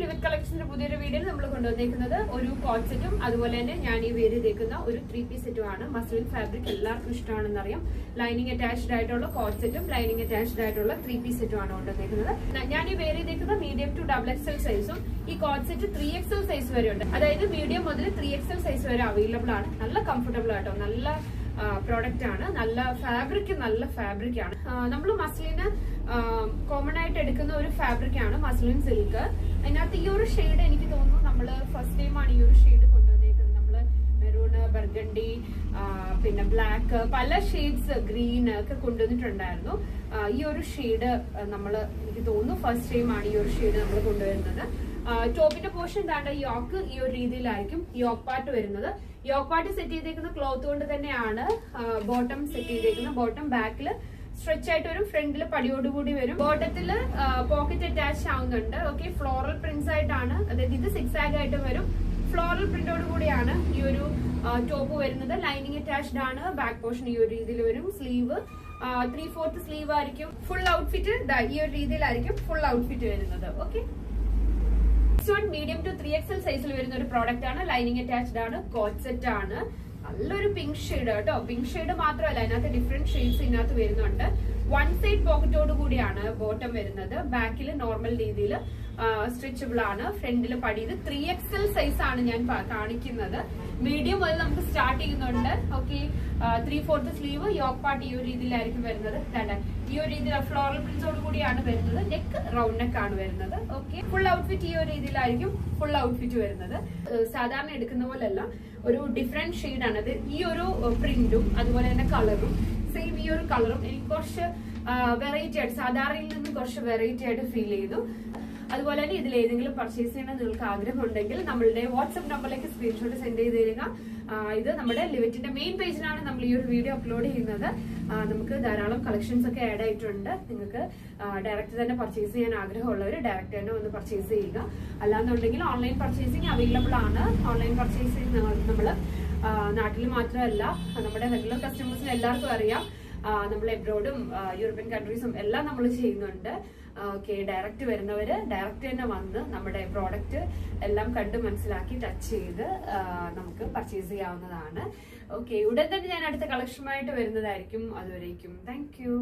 ലിവിറ്റ് കളക്ഷന്റെ പുതിയൊരു വീഡിയോയിൽ നമ്മൾ കൊണ്ടുവന്നേക്കുന്നത് ഒരു കോട്ട് സെറ്റും അതുപോലെ തന്നെ ഞാൻ ഈ വേര് ചെയ്തേക്കുന്ന ഒരു 3-piece സെറ്റും ആണ്. മസ്ലിൻ ഫാബ്രിക് എല്ലാവർക്കും ഇഷ്ടമാണെന്ന് അറിയാം. ലൈനിങ് അറ്റാച്ച്ഡ് ആയിട്ടുള്ള കോട്ട് സെറ്റും ലൈനിങ് അറ്റാച്ച്ഡ് ആയിട്ടുള്ള 3-piece സെറ്റും ആണ് കൊണ്ടുവന്നേക്കുന്നത്. ഞാൻ ഈ വേര് ചെയ്തേക്കുന്ന മീഡിയം ടു XXL സൈസും ഈ കോട്ട് സെറ്റ് 3XL സൈസ് വരെ ഉണ്ട്. അതായത് മീഡിയം മുതൽ 3XL സൈസ് വരെ അവൈലബിൾ ആണ്. നല്ല കംഫർട്ടബിൾ ആട്ടോ, നല്ല പ്രോഡക്റ്റ് ആണ്. നല്ല ഫാബ്രിക് ആണ്. നമ്മൾ മസ്ലിന് കോമൺ ആയിട്ട് എടുക്കുന്ന ഒരു ഫാബ്രിക് ആണ് മസ്ലിൻ സിൽക്ക്. അതിനകത്ത് ഈ ഒരു ഷെയ്ഡ് എനിക്ക് തോന്നുന്നു നമ്മൾ ഫസ്റ്റ് ടൈം ആണ് ഈ ഒരു ഷെയ്ഡ് കൊണ്ടുവന്നേക്കുന്നത്. നമ്മള് മെറൂണ്, ബർഗണ്ടി, പിന്നെ ബ്ലാക്ക്, പല ഷെയ്ഡ്സ്, ഗ്രീൻ ഒക്കെ കൊണ്ടുവന്നിട്ടുണ്ടായിരുന്നു. ഈ ഒരു ഷെയ്ഡ് എനിക്ക് തോന്നുന്നു ഫസ്റ്റ് ടൈം ആണ് ഈ ഒരു ഷെയ്ഡ് നമ്മൾ കൊണ്ടുവരുന്നത്. ടോപ്പിന്റെ പോർഷൻ താണ്ട യോക്ക് ഈ ഒരു രീതിയിലായിരിക്കും യോക്ക് പാർട്ട് വരുന്നത്. യോക്ക് പാർട്ട് സെറ്റ് ചെയ്തേക്കുന്ന ക്ലോത്ത് കൊണ്ട് തന്നെയാണ് ബോട്ടം സെറ്റ് ചെയ്തേക്കുന്നത്. ബോട്ടം ബാക്കിൽ സ്ട്രെച്ച് ആയിട്ട് വരും, ഫ്രണ്ടിൽ പടിയോടുകൂടി വരും. ബോട്ടത്തില് പോക്കറ്റ് അറ്റാച്ച് ആവുന്നുണ്ട്. ഓക്കെ, ഫ്ലോറൽ പ്രിന്റ്സ് ആയിട്ടാണ്, അതായത് ഇത് 6 ആയിട്ട് വരും. ഫ്ലോറൽ പ്രിന്റോട് കൂടിയാണ് ഈ ഒരു ടോപ്പ് വരുന്നത്. ലൈനിങ് അറ്റാച്ച്ഡ് ആണ്. ബാക്ക് പോർഷൻ ഈ ഒരു രീതിയിൽ വരും. സ്ലീവ് 3/4 സ്ലീവ് ആയിരിക്കും. ഫുൾ ഔട്ട്ഫിറ്റ് ഈ ഒരു രീതിയിലായിരിക്കും ഫുൾ ഔട്ട്ഫിറ്റ് വരുന്നത്. ഓക്കെ, മീഡിയം ടു 3XL സൈസിൽ വരുന്ന ഒരു പ്രോഡക്റ്റ് ആണ്. ലൈനിങ് അറ്റാച്ച്ഡ് ആണ്. കോട്ട് സെറ്റ് ആണ്. നല്ലൊരു പിങ്ക് ഷെയ്ഡ് കേട്ടോ. പിങ്ക് ഷെയ്ഡ് മാത്രമല്ല, അതിനകത്ത് ഡിഫറെന്റ് ഷെയ്ഡ്സ് ഇതിനകത്ത് വരുന്നുണ്ട്. 1 സൈഡ് പോക്കറ്റോട് കൂടിയാണ് ബോട്ടം വരുന്നത്. ബാക്കിൽ നോർമൽ രീതിയിൽ സ്ട്രെച്ചബിൾ ആണ്. ഫ്രണ്ടിൽ പടി. ഇത് 3XL സൈസ് ആണ് ഞാൻ കാണിക്കുന്നത്. മീഡിയം മുതൽ നമുക്ക് സ്റ്റാർട്ട് ചെയ്യുന്നുണ്ട്. ഓക്കെ, 3/4 സ്ലീവ്, യോക്ക് പാർട്ട് ഈ ഒരു രീതിയിലായിരിക്കും വരുന്നത്. ഈ ഒരു രീതിയിൽ ഫ്ലോറൽ പ്രിന്റ്സോട് കൂടിയാണ് വരുന്നത്. നെക്ക് റൗണ്ട് നെക്ക് ആണ് വരുന്നത്. ഓക്കെ, ഫുൾ ഔട്ട്ഫിറ്റ് ഈ ഒരു രീതിയിലായിരിക്കും ഫുൾ ഔട്ട്ഫിറ്റ് വരുന്നത്. സാധാരണ എടുക്കുന്ന പോലെയല്ല, ഒരു ഡിഫറെന്റ് ഷെയ്ഡാണ് അത്. ഈ ഒരു പ്രിന്റും അതുപോലെ തന്നെ കളറും സെയിം ഈ ഒരു കളറും എനിക്ക് കുറച്ച് വെറൈറ്റി ആയിട്ട്, സാധാരണയിൽ നിന്ന് കുറച്ച് വെറൈറ്റി ആയിട്ട് ഫീൽ ചെയ്തു. അതുപോലെ തന്നെ ഇതിൽ ഏതെങ്കിലും പർച്ചേസ് ചെയ്യണം നിങ്ങൾക്ക് ആഗ്രഹം ഉണ്ടെങ്കിൽ നമ്മളുടെ വാട്സ്ആപ്പ് നമ്പറിലേക്ക് സ്ക്രീൻഷോട്ട് സെൻഡ് ചെയ്ത് തരിക. ഇത് നമ്മുടെ ലിവിറ്റിന്റെ മെയിൻ പേജിലാണ് നമ്മൾ ഈ ഒരു വീഡിയോ അപ്ലോഡ് ചെയ്യുന്നത്. നമുക്ക് ധാരാളം കളക്ഷൻസ് ഒക്കെ ആഡ് ആയിട്ടുണ്ട്. നിങ്ങൾക്ക് ഡയറക്റ്റ് തന്നെ പർച്ചേസ് ചെയ്യാൻ ആഗ്രഹമുള്ളവർ ഡയറക്റ്റ് തന്നെ ഒന്ന് പർച്ചേസ് ചെയ്യുക. അല്ലാന്നുണ്ടെങ്കിൽ ഓൺലൈൻ പർച്ചേസിങ് അവൈലബിൾ ആണ്. ഓൺലൈൻ പർച്ചേസിങ് നമ്മൾ നാട്ടിൽ മാത്രമല്ല, നമ്മുടെ റെഗുലർ കസ്റ്റമേഴ്സിന് എല്ലാവർക്കും അറിയാം. നമ്മൾ എബ്രോഡും യൂറോപ്യൻ കൺട്രീസും എല്ലാം നമ്മൾ ചെയ്യുന്നുണ്ട്. ഓക്കെ, ഡയറക്റ്റ് വരുന്നവര് ഡയറക്റ്റ് തന്നെ വന്ന് നമ്മുടെ പ്രോഡക്റ്റ് എല്ലാം കണ്ട് മനസ്സിലാക്കി ടച്ച് ചെയ്ത് നമുക്ക് പർച്ചേസ് ചെയ്യാവുന്നതാണ്. ഓക്കെ, ഉടൻ തന്നെ ഞാൻ അടുത്ത കളക്ഷനുമായിട്ട് വരുന്നതായിരിക്കും. അതുവരേക്കും താങ്ക് യു.